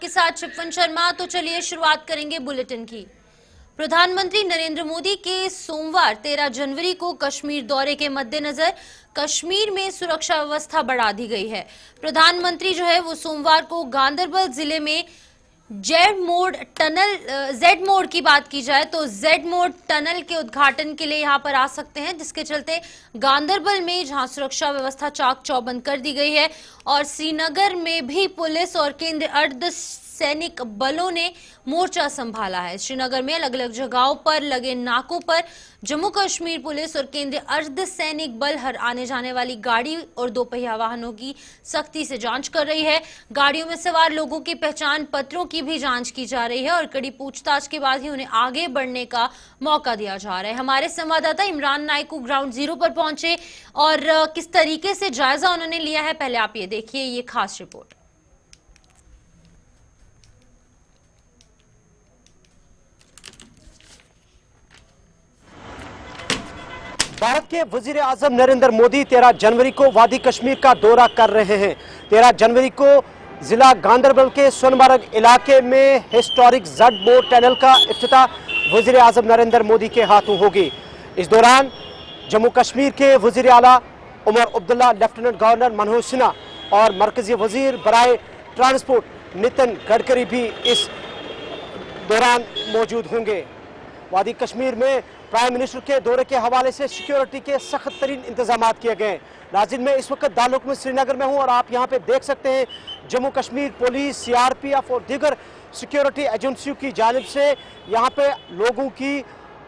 के साथ शिपन शर्मा। तो चलिए शुरुआत करेंगे बुलेटिन की। प्रधानमंत्री नरेंद्र मोदी के सोमवार 13 जनवरी को कश्मीर दौरे के मद्देनजर कश्मीर में सुरक्षा व्यवस्था बढ़ा दी गई है। प्रधानमंत्री जो है वो सोमवार को गांदरबल जिले में जेड मोड़ की बात की जाए तो जेड मोड़ टनल के उद्घाटन के लिए यहां पर आ सकते हैं, जिसके चलते गांदरबल में जहां सुरक्षा व्यवस्था चाक चौबंद कर दी गई है और श्रीनगर में भी पुलिस और केंद्रीय अर्ध सैनिक बलों ने मोर्चा संभाला है। श्रीनगर में अलग अलग जगहों पर लगे नाकों पर जम्मू कश्मीर पुलिस और केंद्रीय अर्ध सैनिक बल हर आने जाने वाली गाड़ी और दोपहिया वाहनों की सख्ती से जांच कर रही है। गाड़ियों में सवार लोगों की पहचान पत्रों की भी जांच की जा रही है और कड़ी पूछताछ के बाद ही उन्हें आगे बढ़ने का मौका दिया जा रहा है। हमारे संवाददाता इमरान नायकू ग्राउंड जीरो पर पहुंचे और किस तरीके से जायजा उन्होंने लिया है, पहले आप ये देखिए ये खास रिपोर्ट। भारत के वजीर आजम नरेंद्र मोदी 13 जनवरी को वादी कश्मीर का दौरा कर रहे हैं। 13 जनवरी को जिला गांदरबल के सोनमर्ग इलाके में हिस्टोरिक जेड मोड़ टनल का इफ्तिताह वजीर आजम नरेंद्र मोदी के हाथों होगी। इस दौरान जम्मू कश्मीर के वजीर आला उमर अब्दुल्ला, लेफ्टिनेंट गवर्नर मनोज सिन्हा और मरकजी वजीर बराए ट्रांसपोर्ट नितिन गडकरी भी इस दौरान मौजूद होंगे। वादी कश्मीर में प्राइम मिनिस्टर के दौरे के हवाले से सिक्योरिटी के सख्त तरीन इंतजाम किए गए। नाज़रीन, मैं इस वक्त दारुल में श्रीनगर में हूं और आप यहां पे देख सकते हैं जम्मू कश्मीर पुलिस, सीआरपीएफ और दीगर सिक्योरिटी एजेंसियों की जानिब से यहां पे लोगों की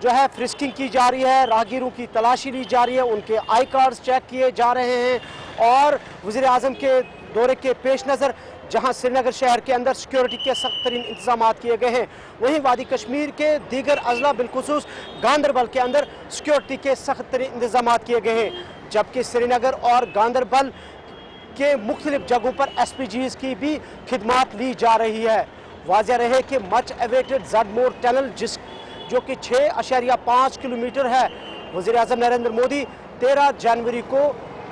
जो है फ्रिस्किंग की जा रही है, राहगीरों की तलाशी ली जा रही है, उनके आई कार्ड्स चेक किए जा रहे हैं और वज़ीर आज़म के दौरे के पेश नज़र जहां श्रीनगर शहर के अंदर सिक्योरिटी के सख्त तरीन इंतजाम किए गए हैं, वहीं वादी कश्मीर के दीगर अजला बिलखुसूस गांदरबल के अंदर सिक्योरिटी के सख्त तरीन इंतजाम किए गए हैं। जबकि श्रीनगर और गांदरबल के मुख्तलिफ जगहों पर SPGs की भी खिदमात ली जा रही है। वाज़ेह रहे कि मच एवेटेड जेड मोड़ टनल जो कि 6.5 किलोमीटर है, वज़ीर आज़म नरेंद्र मोदी 13 जनवरी को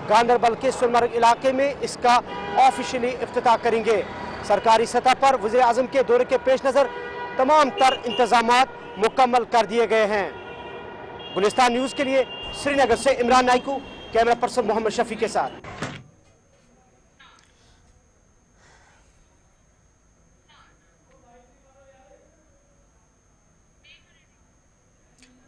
गांदरबल के सोनमर्ग इलाके में इसका ऑफिशियली इफ्तिताह करेंगे। सरकारी सतह पर वज़ीर आज़म के दौरे के पेश नज़र तमाम तर इंतजामात मुकम्मल कर दिए गए हैं। गुलिस्तान न्यूज़ के लिए श्रीनगर से इमरान नायकू, कैमरा पर्सन मोहम्मद शफी के साथ।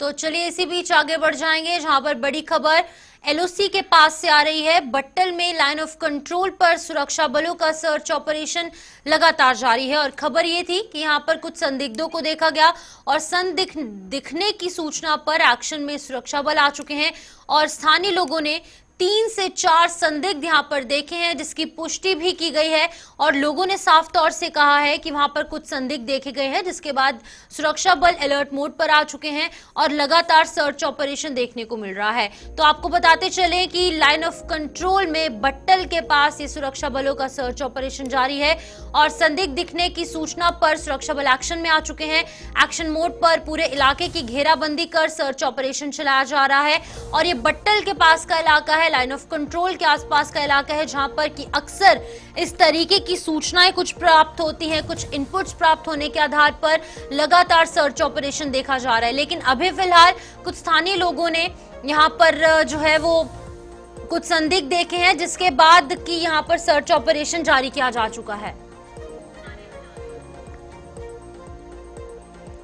तो चलिए इसी बीच आगे बढ़ जाएंगे जहां पर बड़ी खबर LOC के पास से आ रही है। बट्टल में लाइन ऑफ कंट्रोल पर सुरक्षा बलों का सर्च ऑपरेशन लगातार जारी है और खबर ये थी कि यहां पर कुछ संदिग्धों को देखा गया और संदिग्ध दिखने की सूचना पर एक्शन में सुरक्षा बल आ चुके हैं और स्थानीय लोगों ने 3 से 4 संदिग्ध यहां पर देखे हैं, जिसकी पुष्टि भी की गई है और लोगों ने साफ तौर से कहा है कि वहां पर कुछ संदिग्ध देखे गए हैं, जिसके बाद सुरक्षा बल अलर्ट मोड पर आ चुके हैं और लगातार सर्च ऑपरेशन देखने को मिल रहा है। तो आपको बताते चले कि लाइन ऑफ कंट्रोल में बट्टल के पास ये सुरक्षा बलों का सर्च ऑपरेशन जारी है और संदिग्ध दिखने की सूचना पर सुरक्षा बल एक्शन में आ चुके हैं। एक्शन मोड पर पूरे इलाके की घेराबंदी कर सर्च ऑपरेशन चलाया जा रहा है और ये बट्टल के पास का इलाका है, लाइन ऑफ कंट्रोल के आसपास का इलाका है, जहां पर कि अक्सर इस तरीके की सूचनाएं कुछ प्राप्त होती हैं, कुछ इनपुट्स प्राप्त होने के आधार पर लगातार सर्च ऑपरेशन देखा जा रहा है। लेकिन अभी फिलहाल कुछ स्थानीय लोगों ने यहां पर जो है वो कुछ संदिग्ध देखे हैं, जिसके बाद कि यहां पर सर्च ऑपरेशन जारी किया जा चुका है।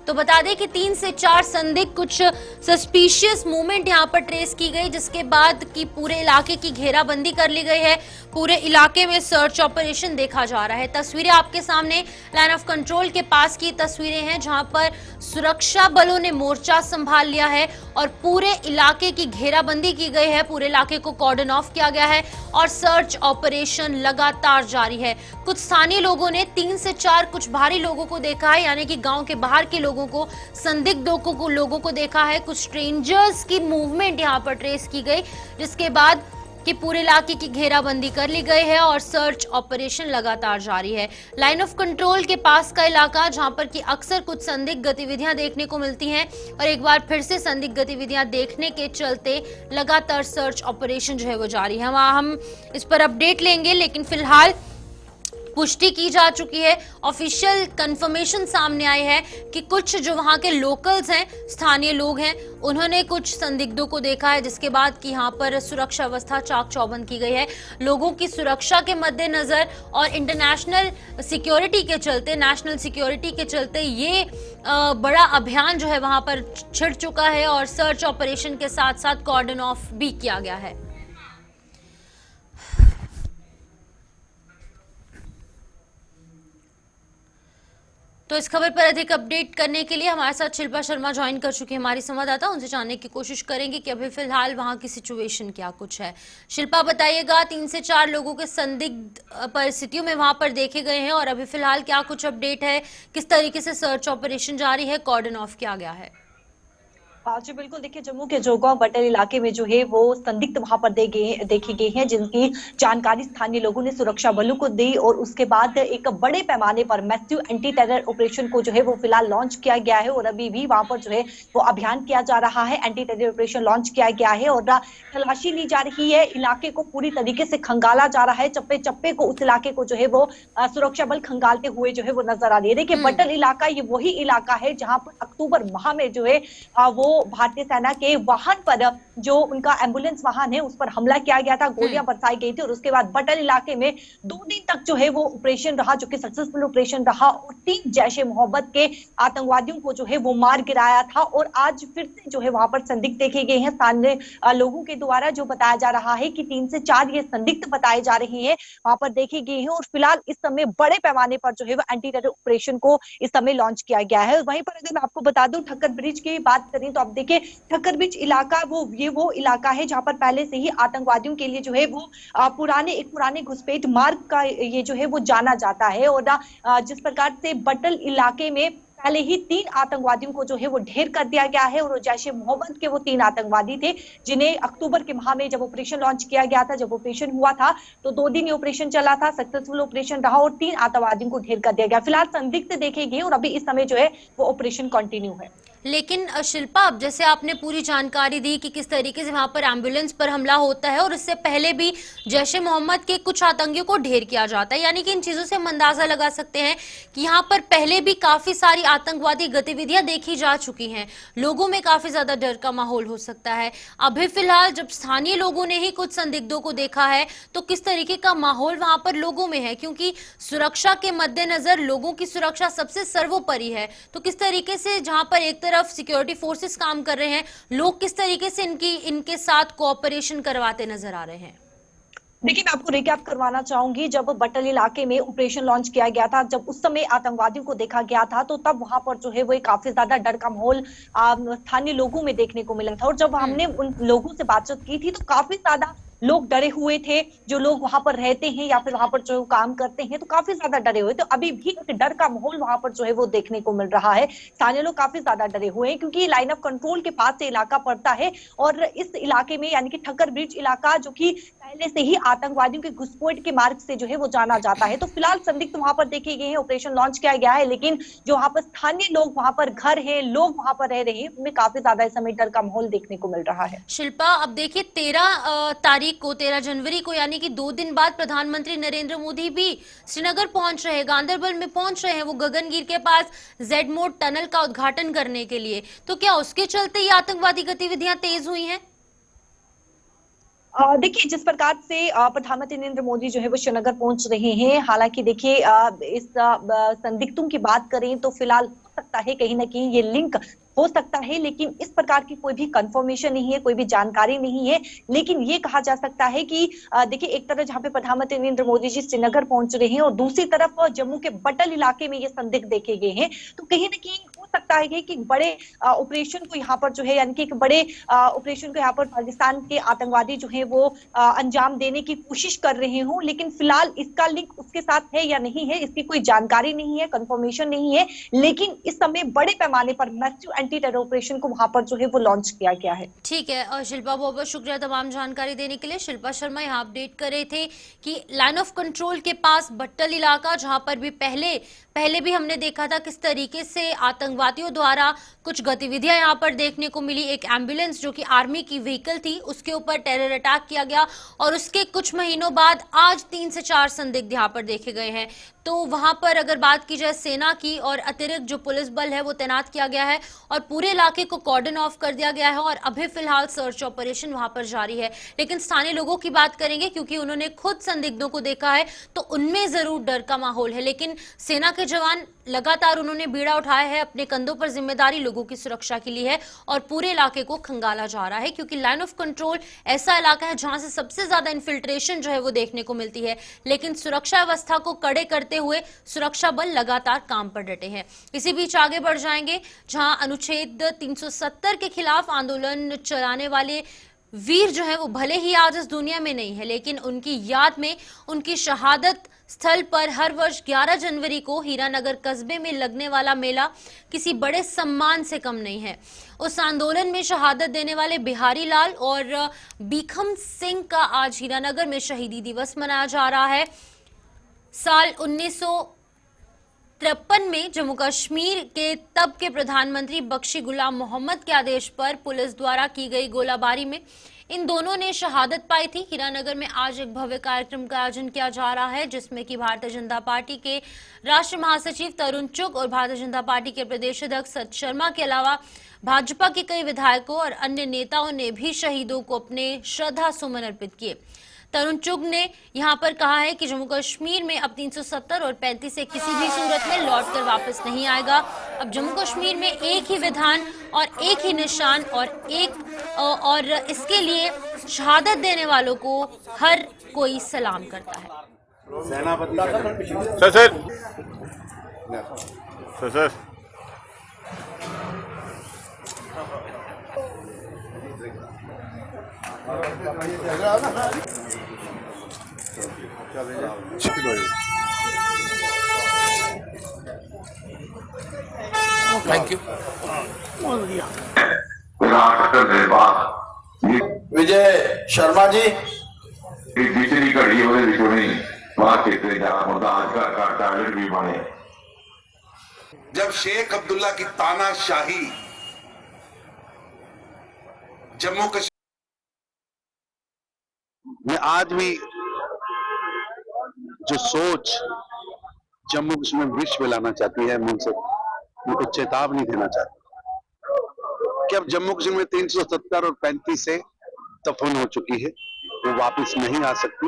तो बता दें कि 3 से 4 संदिग्ध कुछ सस्पिशियस मूवमेंट यहां पर ट्रेस की गई, जिसके बाद कि पूरे इलाके की घेराबंदी कर ली गई है। पूरे इलाके में सर्च ऑपरेशन देखा जा रहा है। तस्वीरें आपके सामने लाइन ऑफ कंट्रोल के पास की तस्वीरें हैं, जहां पर सुरक्षा बलों ने मोर्चा संभाल लिया है और पूरे इलाके की घेराबंदी की गई है। पूरे इलाके को कॉर्डन ऑफ किया गया है और सर्च ऑपरेशन लगातार जारी है। कुछ स्थानीय लोगों ने 3 से 4 कुछ भारी लोगों को देखा है, यानी कि गांव के बाहर के लोगों को, संदिग्ध लोगों को देखा है। कुछ स्ट्रेंजर्स की मूवमेंट यहां पर ट्रेस की गई, जिसके बाद कि पूरे इलाके की घेराबंदी कर ली गई है और सर्च ऑपरेशन लगातार जारी है। लाइन ऑफ कंट्रोल के पास का इलाका, जहां पर कि अक्सर कुछ संदिग्ध गतिविधियां देखने को मिलती हैं और एक बार फिर से संदिग्ध गतिविधियां देखने के चलते लगातार सर्च ऑपरेशन जो है वो जारी है। वहां हम इस पर अपडेट लेंगे, लेकिन फिलहाल पुष्टि की जा चुकी है। ऑफिशियल कंफर्मेशन सामने आई है कि कुछ जो वहां के लोकल्स हैं, स्थानीय लोग हैं, उन्होंने कुछ संदिग्धों को देखा है, जिसके बाद कि यहाँ पर सुरक्षा व्यवस्था चाक चौबंद की गई है। लोगों की सुरक्षा के मद्देनजर और इंटरनेशनल सिक्योरिटी के चलते, नेशनल सिक्योरिटी के चलते ये बड़ा अभियान जो है वहां पर छिड़ चुका है और सर्च ऑपरेशन के साथ साथ कॉर्डन ऑफ भी किया गया है। तो इस खबर पर अधिक अपडेट करने के लिए हमारे साथ शिल्पा शर्मा ज्वाइन कर चुकी है, हमारी संवाददाता। उनसे जानने की कोशिश करेंगे कि अभी फिलहाल वहां की सिचुएशन क्या कुछ है। शिल्पा, बताइएगा, 3 से 4 लोगों के संदिग्ध परिस्थितियों में वहां पर देखे गए हैं और अभी फिलहाल क्या कुछ अपडेट है, किस तरीके से सर्च ऑपरेशन जारी है, कॉर्डन ऑफ किया गया है? जी बिल्कुल, देखिए जम्मू के जोगांव बटल इलाके में जो है वो संदिग्ध वहां पर देखे गए हैं, जिनकी जानकारी स्थानीय लोगों ने सुरक्षा बलों को दी और उसके बाद एक बड़े पैमाने पर मैसिव एंटी टेरर ऑपरेशन को जो है वो फिलहाल लॉन्च किया गया है और अभी भी वहां पर जो है वो अभियान किया जा रहा है। एंटी टेरर ऑपरेशन लॉन्च किया गया है और तलाशी ली जा रही है। इलाके को पूरी तरीके से खंगाला जा रहा है, चप्पे चप्पे को उस इलाके को जो है वो सुरक्षा बल खंगालते हुए जो है वो नजर आ रही है। देखिए बटल इलाका ये वही इलाका है जहां पर अक्टूबर माह में जो है वो भारतीय सेना के वाहन पर, जो उनका एम्बुलेंस वाहन है, उस पर हमला किया गया था, गोलियां बरसाई गई थी और उसके बाद बटल इलाके में 2 दिन तक जो है वो ऑपरेशन रहा, जो कि सक्सेसफुल ऑपरेशन रहा और 3 जैश-ए-मोहब्बत के आतंकवादियों को जो है वो मार गिराया था। और आज फिर से जो है वहां पर संदिग्ध देखे गए हैं स्थानीय लोगों के द्वारा, जो बताया जा रहा है कि 3 से 4 ये संदिग्ध बताए जा रहे हैं वहां पर देखे गए हैं और फिलहाल इस समय बड़े पैमाने पर जो है वो एंटी टेरर ऑपरेशन को इस समय लॉन्च किया गया है। वहीं पर अगर मैं आपको बता दूं ठक्कर ब्रिज की बात करें तो आप देखिए ठक्कर ब्रिज इलाका वो इलाका है जहां पर पहले से ही आतंकवादियों के लिए जो है वो पुराने घुसपैठ मार्ग का ये जो है वो जाना जाता है। और जिस प्रकार से बटल इलाके में पहले ही 3 आतंकवादियों को जो है वो ढेर कर दिया गया है और जैश-ए-मोहम्मद के वो 3 आतंकवादी थे, जिन्हें अक्टूबर के माह में जब ऑपरेशन लॉन्च किया गया था, जब ऑपरेशन हुआ था तो 2 दिन ये ऑपरेशन चला था, सक्सेसफुल ऑपरेशन रहा और 3 आतंकवादियों को ढेर कर दिया गया। फिलहाल संदिग्ध देखे गए और अभी इस समय जो है वो ऑपरेशन कंटिन्यू है। लेकिन शिल्पा, अब जैसे आपने पूरी जानकारी दी कि किस तरीके से वहां पर एम्बुलेंस पर हमला होता है और इससे पहले भी जैश-ए-मोहम्मद के कुछ आतंकियों को ढेर किया जाता है, यानी कि इन चीजों से हम अंदाजा लगा सकते हैं कि यहाँ पर पहले भी काफी सारी आतंकवादी गतिविधियां देखी जा चुकी हैं। लोगों में काफी ज्यादा डर का माहौल हो सकता है। अभी फिलहाल जब स्थानीय लोगों ने ही कुछ संदिग्धों को देखा है तो किस तरीके का माहौल वहां पर लोगों में है, क्योंकि सुरक्षा के मद्देनजर लोगों की सुरक्षा सबसे सर्वोपरि है। तो किस तरीके से जहां पर एक तरफ सिक्योरिटी फोर्सेस काम कर रहे हैं, लोग किस तरीके से इनके साथ कोऑपरेशन करवाते नजर आ रहे हैं? देखिए मैं आपको रिकैप करवाना चाहूंगी, जब बटल इलाके में ऑपरेशन लॉन्च किया गया था, जब उस समय आतंकवादियों को देखा गया था तो तब वहां पर जो है वो काफी ज्यादा डर का माहौल स्थानीय लोगों में देखने को मिला था। और जब हमने उन लोगों से बातचीत की थी तो काफी ज्यादा लोग डरे हुए थे, जो लोग वहां पर रहते हैं या फिर वहां पर जो काम करते हैं तो काफी ज्यादा डरे हुए। तो अभी भी एक डर का माहौल वहां पर जो है वो देखने को मिल रहा है। स्थानीय लोग काफी ज्यादा डरे हुए हैं क्योंकि लाइन ऑफ कंट्रोल के पास से इलाका पड़ता है और इस इलाके में यानी कि ठक्कर ब्रिज इलाका, जो कि पहले से ही आतंकवादियों के घुसपैठ के मार्ग से जो है वो जाना जाता है। तो फिलहाल संदिग्ध वहां पर देखे गए हैं, ऑपरेशन लॉन्च किया गया है, लेकिन जो वहां पर स्थानीय लोग, वहां पर घर है, लोग वहां पर रह रहे हैं, उनमें काफी ज्यादा इस समय डर का माहौल देखने को मिल रहा है। शिल्पा, अब देखिए 13 जनवरी को यानी कि 2 दिन बाद प्रधानमंत्री नरेंद्र मोदी भी श्रीनगर पहुंच रहे हैं, गांदरबल में पहुंच रहे हैं, वो गगनगीर के पास जेड मोड टनल का उद्घाटन करने के लिए। तो क्या उसके चलते ये आतंकवादी गतिविधियां तेज हुई हैं? देखिए जिस प्रकार से प्रधानमंत्री नरेंद्र मोदी जो है वो श्रीनगर पहुंच रहे हैं, हालांकि देखिए इस संदिग्धों की बात करें तो फिलहाल हो सकता है कहीं ना कहीं ये लिंक हो सकता है, लेकिन इस प्रकार की कोई भी कंफर्मेशन नहीं है, कोई भी जानकारी नहीं है। लेकिन ये कहा जा सकता है कि देखिए एक तरफ जहां पे प्रधानमंत्री नरेंद्र मोदी जी श्रीनगर पहुंच रहे हैं और दूसरी तरफ जम्मू के बटल इलाके में ये संदिग्ध देखे गए हैं, तो कहीं ना कहीं हो सकता है कि बड़े ऑपरेशन को यहाँ पर जो है यानी कि एक बड़े ऑपरेशन को यहाँ पर पाकिस्तान के आतंकवादी जो है वो अंजाम देने की कोशिश कर रहे हों। लेकिन फिलहाल इसका लिंक उसके साथ है या नहीं है, इसकी कोई जानकारी नहीं है, कंफर्मेशन नहीं है। लेकिन इस समय बड़े पैमाने पर मैसिव एंटी टेरर ऑपरेशन को वहां पर जो है वो लॉन्च किया गया है। ठीक है, और शिल्पा, बहुत बहुत शुक्रिया तमाम जानकारी देने के लिए। शिल्पा शर्मा यहाँ अपडेट कर रहे थे कि लाइन ऑफ कंट्रोल के पास बट्टल इलाका, जहां पर भी पहले भी हमने देखा था किस तरीके से आतंकवादी आतंकवादियों द्वारा कुछ गतिविधियां यहां पर देखने को मिली। एक एम्बुलेंस जो कि आर्मी की व्हीकल थी, उसके ऊपर टेरर अटैक किया गया और उसके कुछ महीनों बाद आज 3 से 4 संदिग्ध यहां पर देखे गए हैं। तो वहां पर अगर बात की जाए सेना की और अतिरिक्त जो पुलिस बल है वो तैनात किया गया है और पूरे इलाके को कॉर्डन ऑफ कर दिया गया है और अभी फिलहाल सर्च ऑपरेशन वहां पर जारी है। लेकिन स्थानीय लोगों की बात करेंगे, क्योंकि उन्होंने खुद संदिग्धों को देखा है, तो उनमें जरूर डर का माहौल है। लेकिन सेना के जवान लगातार उन्होंने बीड़ा उठाया है, अपने कंधों पर जिम्मेदारी लोगों की सुरक्षा के लिए है और पूरे इलाके को खंगाला जा रहा है, क्योंकि लाइन ऑफ कंट्रोल ऐसा इलाका है जहां से सबसे ज्यादा इन्फिल्ट्रेशन जो है वो देखने को मिलती है। लेकिन सुरक्षा व्यवस्था को कड़े करते हुए सुरक्षा बल लगातार काम पर डटे हैं। इसी बीच आगे बढ़ जाएंगे, जहां अनुच्छेद 370 के खिलाफ आंदोलन चलाने वाले वीर जो है वो भले ही आज इस दुनिया में नहीं है, लेकिन उनकी याद में उनकी शहादत स्थल पर हर वर्ष 11 जनवरी को हीरानगर कस्बे में लगने वाला मेला किसी बड़े सम्मान से कम नहीं है। उस आंदोलन में शहादत देने वाले बिहारी लाल और बीखम सिंह का आज हीरानगर में शहीदी दिवस मनाया जा रहा है। साल 1953 में जम्मू कश्मीर के तब के प्रधानमंत्री बख्शी गुलाम मोहम्मद के आदेश पर पुलिस द्वारा की गई गोलाबारी में इन दोनों ने शहादत पाई थी। हीरानगर में आज एक भव्य कार्यक्रम का आयोजन किया जा रहा है, जिसमें कि भारतीय जनता पार्टी के राष्ट्रीय महासचिव तरुण चुग और भारतीय जनता पार्टी के प्रदेश अध्यक्ष सत शर्मा के अलावा भाजपा के कई विधायकों और अन्य नेताओं ने भी शहीदों को अपने श्रद्धा सुमन अर्पित किए। तरुण चुग ने यहां पर कहा है कि जम्मू कश्मीर में अब 370 और 35 से किसी भी सूरत में लौटकर वापस नहीं आएगा। अब जम्मू कश्मीर में एक ही विधान और एक ही निशान और इसके लिए शहादत देने वालों को हर कोई सलाम करता है। Sir thank you. Vijay Sharma ji दूसरी घड़ी ਉਹਦੇ ਵਿੱਚੋਂ ਨਹੀਂ ਬਾਹਰ ਖੇਤੇ ਜਾ ਹੁੰਦਾ ਅੱਜ का टारगेट भी बने। जब शेख अब्दुल्ला की तानाशाही जम्मू कश्मीर में आज भी जो सोच जम्मू कश्मीर में विष फैलाना चाहती है, मुझसे उनको चेतावनी देना चाहती है कि अब जम्मू कश्मीर में 370 और 35 से दफन हो चुकी है, वो वापस नहीं आ सकती।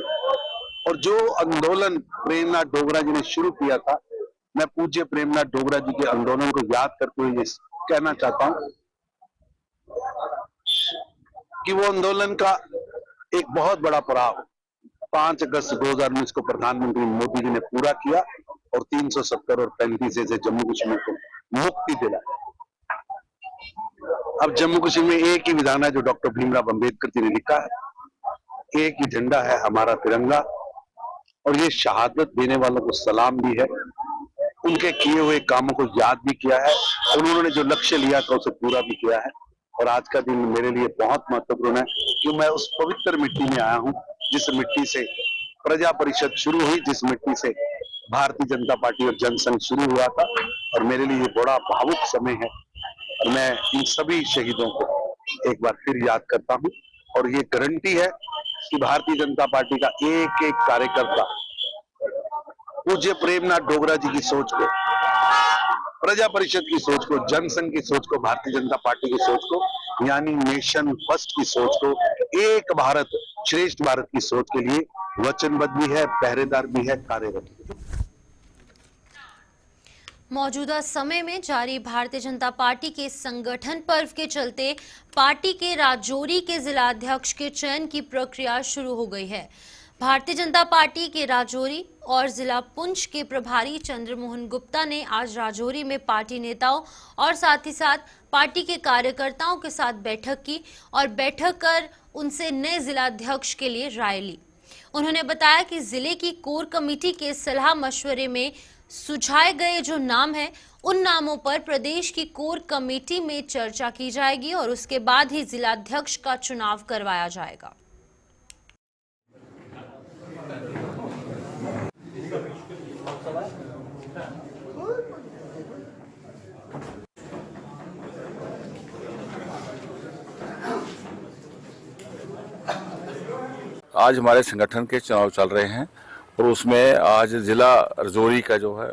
और जो आंदोलन प्रेमनाथ डोगरा जी ने शुरू किया था, मैं पूज्य प्रेमनाथ डोगरा जी के आंदोलन को याद करते हुए ये कहना चाहता हूं कि वो आंदोलन का एक बहुत बड़ा पड़ाव 5 अगस्त 2019 को प्रधानमंत्री मोदी जी ने पूरा किया और 370 और 35 से जम्मू कश्मीर को मुक्ति दिलाई। अब जम्मू कश्मीर में एक ही विधान है जो डॉक्टर भीमराव अंबेडकर जी ने लिखा है, एक ही झंडा है हमारा तिरंगा। और ये शहादत देने वालों को सलाम भी है, उनके किए हुए कामों को याद भी किया है और उन्होंने जो लक्ष्य लिया था उसे पूरा भी किया है। और आज का दिन मेरे लिए बहुत महत्वपूर्ण है कि मैं उस पवित्र मिट्टी में आया हूं, जिस मिट्टी से प्रजा परिषद शुरू हुई, जिस मिट्टी से भारतीय जनता पार्टी और जनसंघ शुरू हुआ था। और मेरे लिए ये बड़ा भावुक समय है और मैं इन सभी शहीदों को एक बार फिर याद करता हूं। और ये गारंटी है कि भारतीय जनता पार्टी का एक एक कार्यकर्ता पूज्य प्रेमनाथ डोगरा जी की सोच को, प्रजा परिषद की सोच को, जनसंघ की सोच को, भारतीय जनता पार्टी की सोच को, यानी नेशन फर्स्ट की सोच को, एक भारत श्रेष्ठ भारत की सोच के लिए वचनबद्ध भी है, पहरेदार भी है, कार्यरत भी है। मौजूदा समय में जारी भारतीय जनता पार्टी के संगठन पर्व के चलते पार्टी के राजौरी के जिलाध्यक्ष के चयन की प्रक्रिया शुरू हो गई है। भारतीय जनता पार्टी के राजौरी और जिला पुंछ के प्रभारी चंद्रमोहन गुप्ता ने आज राजौरी में पार्टी नेताओं और साथ ही साथ पार्टी के कार्यकर्ताओं के साथ बैठक की और बैठक कर उनसे नए जिलाध्यक्ष के लिए राय ली। उन्होंने बताया कि जिले की कोर कमेटी के सलाह मशवरे में सुझाए गए जो नाम हैं, उन नामों पर प्रदेश की कोर कमेटी में चर्चा की जाएगी और उसके बाद ही जिलाध्यक्ष का चुनाव करवाया जाएगा। आज हमारे संगठन के चुनाव चल रहे हैं और उसमें आज जिला रजौरी का जो है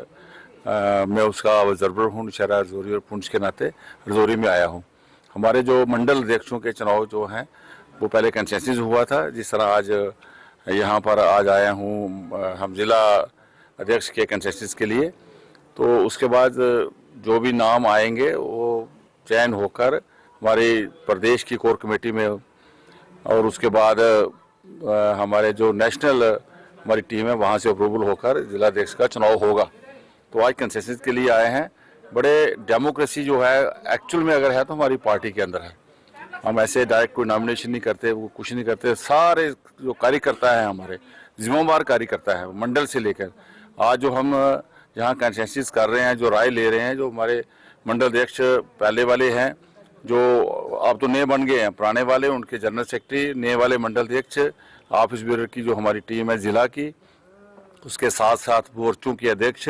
मैं उसका ऑब्जर्वर हूँ, शहरा रजौरी और पुंछ के नाते रजौरी में आया हूँ। हमारे जो मंडल अध्यक्षों के चुनाव जो हैं वो पहले कंसेंसस हुआ था, जिस तरह आज यहाँ पर आज आया हूँ हम जिला अध्यक्ष के कंसेंसस के लिए। तो उसके बाद जो भी नाम आएंगे वो चयन होकर हमारी प्रदेश की कोर कमेटी में और उसके बाद हमारे जो नेशनल हमारी टीम है वहाँ से अप्रूवल होकर जिला अध्यक्ष का चुनाव होगा। तो आज कंसेंसस के लिए आए हैं। बड़े डेमोक्रेसी जो है एक्चुअल में अगर है तो हमारी पार्टी के अंदर है। हम ऐसे डायरेक्ट कोई नॉमिनेशन नहीं करते, वो कुछ नहीं करते। सारे जो कार्यकर्ता है हमारे जिम्मेवार कार्यकर्ता है मंडल से लेकर आज जो हम यहाँ कंसेंसस कर रहे हैं, जो राय ले रहे हैं, जो हमारे मंडल अध्यक्ष पहले वाले हैं जो अब तो नए बन गए हैं, पुराने वाले उनके जनरल सेक्रेटरी, नए वाले मंडल अध्यक्ष, ऑफिस ब्यूरो की जो हमारी टीम है जिला की, उसके साथ साथ मोर्चों के अध्यक्ष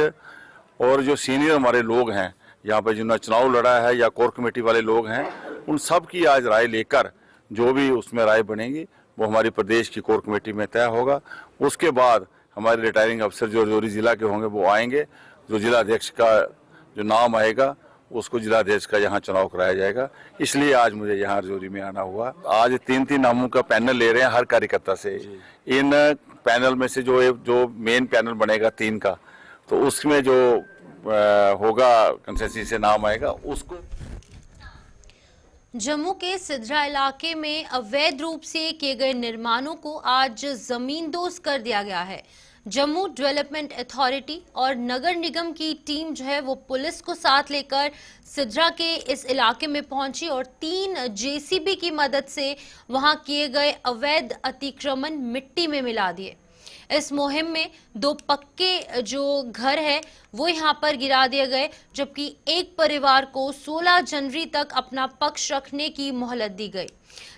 और जो सीनियर हमारे लोग हैं यहाँ पर जिन्होंने चुनाव लड़ा है या कोर कमेटी वाले लोग हैं, उन सब की आज राय लेकर जो भी उसमें राय बनेगी वो हमारी प्रदेश की कोर कमेटी में तय होगा। उसके बाद हमारे रिटायरिंग अफसर जो रजौरी जिला के होंगे वो आएंगे, जो जिला अध्यक्ष का जो नाम आएगा उसको जिला अध्यक्ष का यहाँ चुनाव कराया जाएगा। इसलिए आज मुझे यहाँ रजौरी में आना हुआ। आज 3-3 नामों का पैनल ले रहे हैं हर कार्यकर्ता से। इन पैनल में से जो मेन पैनल बनेगा 3 का, तो उसमें जो होगा कंसेंसस से नाम आएगा उसको। जम्मू के सिद्रा इलाके में अवैध रूप से किए गए निर्माणों को आज जमींदोज कर दिया गया है। जम्मू डेवलपमेंट अथॉरिटी और नगर निगम की टीम जो है वो पुलिस को साथ लेकर सिद्रा के इस इलाके में पहुंची और 3 जेसीबी की मदद से वहां किए गए अवैध अतिक्रमण मिट्टी में मिला दिए। इस मुहिम में 2 पक्के जो घर है वो यहां पर गिरा दिए गए, जबकि एक परिवार को 16 जनवरी तक अपना पक्ष रखने की मोहलत दी गई।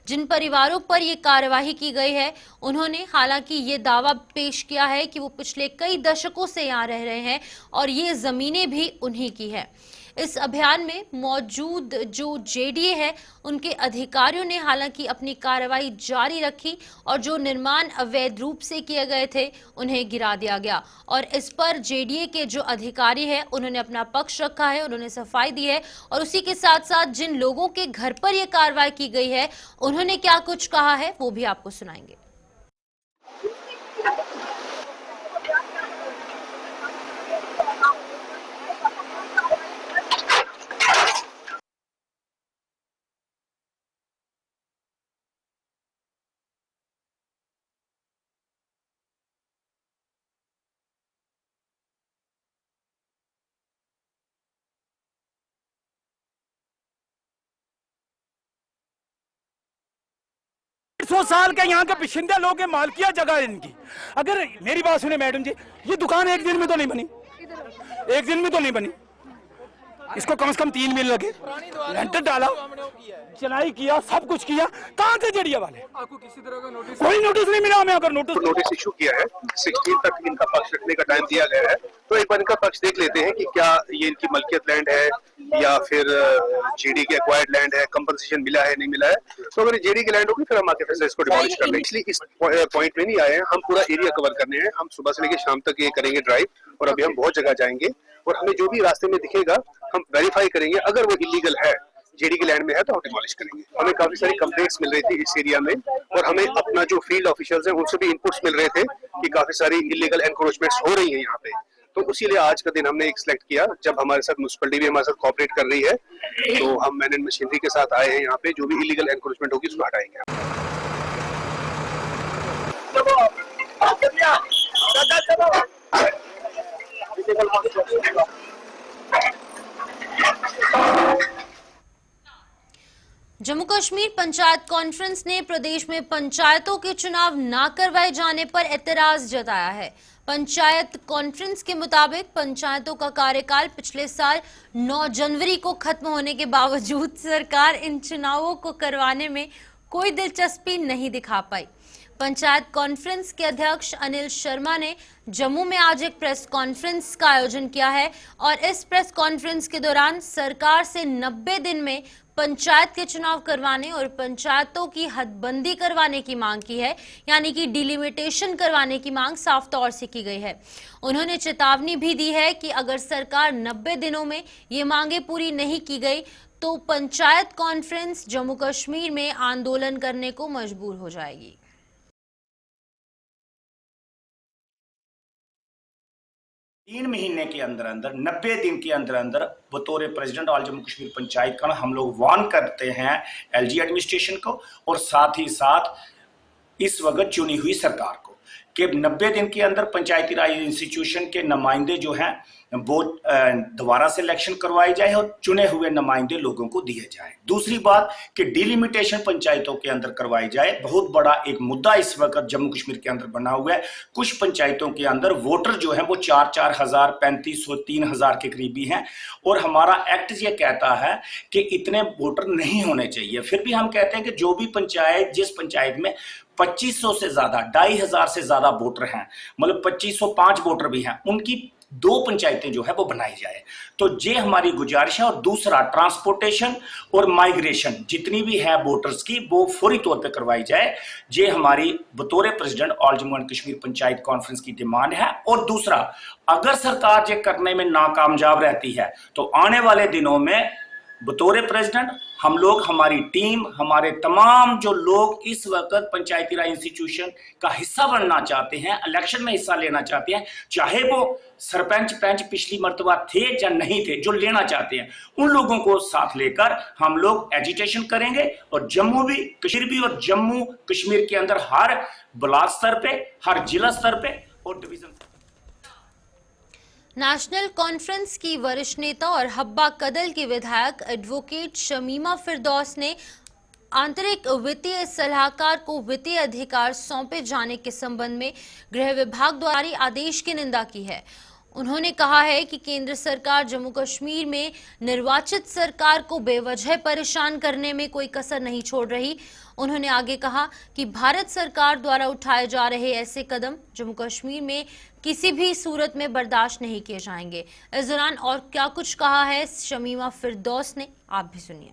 जिन परिवारों पर ये कार्यवाही की गई है उन्होंने हालांकि ये दावा पेश किया है कि वो पिछले कई दशकों से यहाँ रह रहे हैं और ये जमीनें भी उन्हीं की है। इस अभियान में मौजूद जो जेडीए है उनके अधिकारियों ने हालांकि अपनी कार्रवाई जारी रखी और जो निर्माण अवैध रूप से किए गए थे उन्हें गिरा दिया गया। और इस पर जेडीए के जो अधिकारी है उन्होंने अपना पक्ष रखा है, उन्होंने सफाई दी है और उसी के साथ साथ जिन लोगों के घर पर यह कार्रवाई की गई है उन्होंने क्या कुछ कहा है वो भी आपको सुनाएंगे। 100 साल के यहाँ के पिछिंदे लोग के मालकिया जगह है इनकी। अगर मेरी बात सुने मैडम जी, ये दुकान एक दिन में तो नहीं बनी, एक दिन में तो नहीं बनी। इसको कम से कम 3 महीने लगे, लेंटर डाला, चलाई किया, सब कुछ किया। कहाँ थे जेडीए वाले? आपको किसी तरह का नोटिस? कोई नोटिस नहीं मिला हमें। अगर नोटिस इशू किया है, 16 तक इनका पक्ष रखने का टाइम दिया गया है, तो एक बार इनका पक्ष देख लेते हैं कि क्या ये इनकी मलकियत लैंड है या फिर जेडी के एक्वायर्ड लैंड है, कंपनसेशन मिला है नहीं मिला है। तो अगर जेडी की लैंड होगी फिर हम आके फिर इसको डिमोलिश कर लेंगे। इसलिए इस पॉइंट में नहीं आए हैं, हम पूरा एरिया कवर करने हैं। हम सुबह से लेकर शाम तक ये करेंगे ड्राइव और अभी हम बहुत जगह जाएंगे और हमें जो भी रास्ते में दिखेगा हम वेरीफाई करेंगे। अगर वो इलीगल है, जेडी के लैंड में है, तो हम डिमोलिश करेंगे। हमें काफी सारी कंप्लेंट्स मिल रही थी इस एरिया में और हमें अपना जो फील्ड ऑफिशियल्स हैं उनसे भी इनपुट्स मिल रहे थे कि काफी सारी इलीगल एनक्रोचमेंट्स हो रही हैं यहाँ पे। तो उसीलिए आज का दिन हमने एक सिलेक्ट किया, जब हमारे साथ म्युनिसिपैलिटी भी हमारे साथ कोऑपरेट कर रही है, तो हम मैन एंड मशीनरी के साथ आए हैं यहाँ पे। जो भी इलीगल एनक्रोचमेंट होगी उसको हटाएंगे। जम्मू कश्मीर पंचायत कॉन्फ्रेंस ने प्रदेश में पंचायतों के चुनाव न करवाए जाने पर एतराज जताया है। पंचायत कॉन्फ्रेंस के मुताबिक पंचायतों का कार्यकाल पिछले साल 9 जनवरी को खत्म होने के बावजूद सरकार इन चुनावों को करवाने में कोई दिलचस्पी नहीं दिखा पाई। पंचायत कॉन्फ्रेंस के अध्यक्ष अनिल शर्मा ने जम्मू में आज एक प्रेस कॉन्फ्रेंस का आयोजन किया है और इस प्रेस कॉन्फ्रेंस के दौरान सरकार से 90 दिन में पंचायत के चुनाव करवाने और पंचायतों की हदबंदी करवाने की मांग की है, यानी कि डिलिमिटेशन करवाने की मांग साफ तौर से की गई है। उन्होंने चेतावनी भी दी है कि अगर सरकार 90 दिनों में ये मांगे पूरी नहीं की गई तो पंचायत कॉन्फ्रेंस जम्मू कश्मीर में आंदोलन करने को मजबूर हो जाएगी। 3 महीने के अंदर अंदर 90 दिन के अंदर अंदर बतौर प्रेसिडेंट ऑल जम्मू कश्मीर पंचायत का हम लोग वार्न करते हैं एलजी एडमिनिस्ट्रेशन को और साथ ही साथ इस वक्त चुनी हुई सरकार को कि 90 दिन के अंदर पंचायती राज इंस्टीट्यूशन के नुमाइंदे जो हैं वो दोबारा से इलेक्शन करवाई जाए और चुने हुए नुमाइंदे लोगों को दिए जाए। दूसरी बात कि डिलिमिटेशन पंचायतों के अंदर करवाई जाए। बहुत बड़ा एक मुद्दा इस वक्त जम्मू कश्मीर के अंदर बना हुआ है। कुछ पंचायतों के अंदर वोटर जो है वो 4-4 हजार 3500 3000 के करीबी हैं और हमारा एक्ट ये कहता है कि इतने वोटर नहीं होने चाहिए। फिर भी हम कहते हैं कि जो भी पंचायत जिस पंचायत में 2500 से ज्यादा 2500 से ज्यादा वोटर हैं, मतलब 2505 वोटर भी हैं, उनकी 2 पंचायतें जो है वो बनाई जाए। तो ये हमारी गुजारिश है। और दूसरा, ट्रांसपोर्टेशन और माइग्रेशन जितनी भी है वोटर्स की वो फौरी तौर पे करवाई जाए। ये हमारी बतौर president all Jammu and Kashmir panchayat conference की डिमांड है। और दूसरा, अगर सरकार ये करने में नाकामयाब रहती है तो आने वाले दिनों में बतौर प्रेसिडेंट हम लोग, हमारी टीम, हमारे तमाम जो लोग इस वक्त पंचायती राज इंस्टीट्यूशन का हिस्सा बनना चाहते हैं, इलेक्शन में हिस्सा लेना चाहते हैं, चाहे वो सरपंच पंच पिछली मर्तबा थे या नहीं थे, जो लेना चाहते हैं, उन लोगों को साथ लेकर हम लोग एजिटेशन करेंगे। और जम्मू भी, कश्मीर भी, और जम्मू कश्मीर के अंदर हर ब्लॉक स्तर पे, हर जिला स्तर पे और डिवीजन। नेशनल कॉन्फ्रेंस की वरिष्ठ नेता और हब्बा कदल की विधायक एडवोकेट शमीमा फिरदौस ने आंतरिक वित्तीय सलाहकार को वित्तीय अधिकार सौंपे जाने के संबंध में गृह विभाग द्वारा जारी आदेश की निंदा की है। उन्होंने कहा है कि केंद्र सरकार जम्मू कश्मीर में निर्वाचित सरकार को बेवजह परेशान करने में कोई कसर नहीं छोड़ रही। उन्होंने आगे कहा कि भारत सरकार द्वारा उठाए जा रहे ऐसे कदम जम्मू कश्मीर में किसी भी सूरत में बर्दाश्त नहीं किए जाएंगे। इस दौरान और क्या कुछ कहा है शमीमा फिरदौस ने, आप भी सुनिए।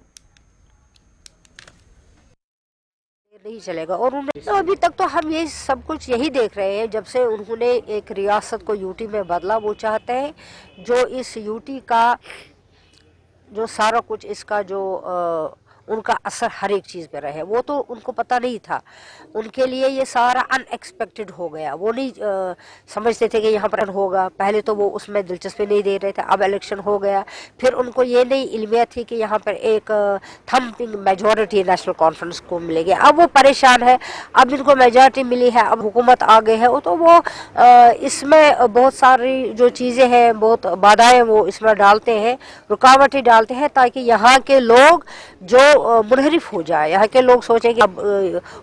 नहीं चलेगा। और उन्हें तो अभी तक तो हम ये सब कुछ यही देख रहे हैं, जब से उन्होंने एक रियासत को यूटी में बदला, वो चाहते हैं जो इस यूटी का जो सारा कुछ इसका जो उनका असर हर एक चीज़ पे रहे। वो तो उनको पता नहीं था, उनके लिए ये सारा अनएक्सपेक्टेड हो गया। वो नहीं समझते थे कि यहाँ पर होगा। पहले तो वो उसमें दिलचस्पी नहीं दे रहे थे, अब इलेक्शन हो गया, फिर उनको ये नहीं इल्मिया थी कि यहाँ पर एक थम्पिंग मेजॉरिटी नेशनल कॉन्फ्रेंस को मिलेगी। अब वो परेशान है, अब इनको मेजॉरिटी मिली है, अब हुकूमत आ गई है, तो वो इसमें बहुत सारी जो चीज़ें हैं, बहुत बाधाएँ वो इसमें डालते हैं, रुकावटें डालते हैं, ताकि यहाँ के लोग जो मुनहरिफ हो जाए, यहाँ के लोग सोचें कि अब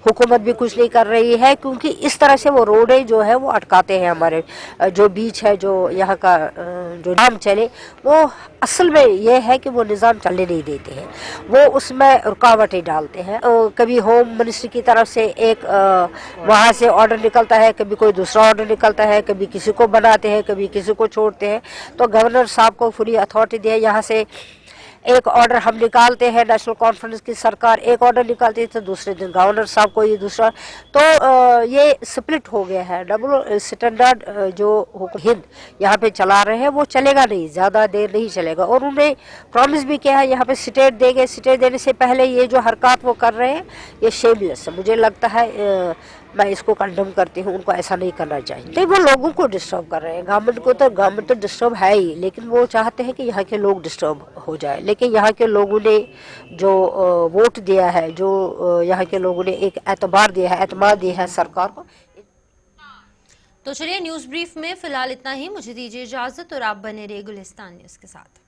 हुकूमत भी कुछ नहीं कर रही है, क्योंकि इस तरह से वो रोडें जो है वो अटकाते हैं। हमारे जो बीच है, जो यहाँ का जो निज़ाम चले, वो असल में ये है कि वो निज़ाम चलने नहीं देते हैं, वो उसमें रुकावटें डालते हैं। कभी होम मिनिस्ट्री की तरफ से एक वहाँ से ऑर्डर निकलता है, कभी कोई दूसरा ऑर्डर निकलता है, कभी किसी को बनाते हैं, कभी किसी को छोड़ते हैं। तो गवर्नर साहब को पूरी अथॉरिटी दी है, यहाँ से एक ऑर्डर हम निकालते हैं, नेशनल कॉन्फ्रेंस की सरकार एक ऑर्डर निकालती है, तो दूसरे दिन गवर्नर साहब को ये दूसरा। तो ये स्प्लिट हो गया है। डबल स्टैंडर्ड जो हिंद यहाँ पे चला रहे हैं वो चलेगा नहीं, ज़्यादा देर नहीं चलेगा। और उन्हें प्रॉमिस भी किया है यहाँ पे स्टेट देंगे। स्टेट देने से पहले ये जो हरकत वो कर रहे हैं ये शेमलेस है। मुझे लगता है मैं इसको कंडेम करती हूँ, उनको ऐसा नहीं करना चाहिए। नहीं, वो लोगों को डिस्टर्ब कर रहे हैं। गवर्नमेंट तो डिस्टर्ब है ही, लेकिन वो चाहते हैं कि यहाँ के लोग डिस्टर्ब हो जाए। लेकिन यहाँ के लोगों ने जो वोट दिया है, जो यहाँ के लोगों ने एक एतबार दिया है, एतमाद दिया है सरकार को। तो चलिए, न्यूज ब्रीफ में फिलहाल इतना ही। मुझे दीजिए इजाजत और आप बने रहिए गुलिस्तान न्यूज के साथ।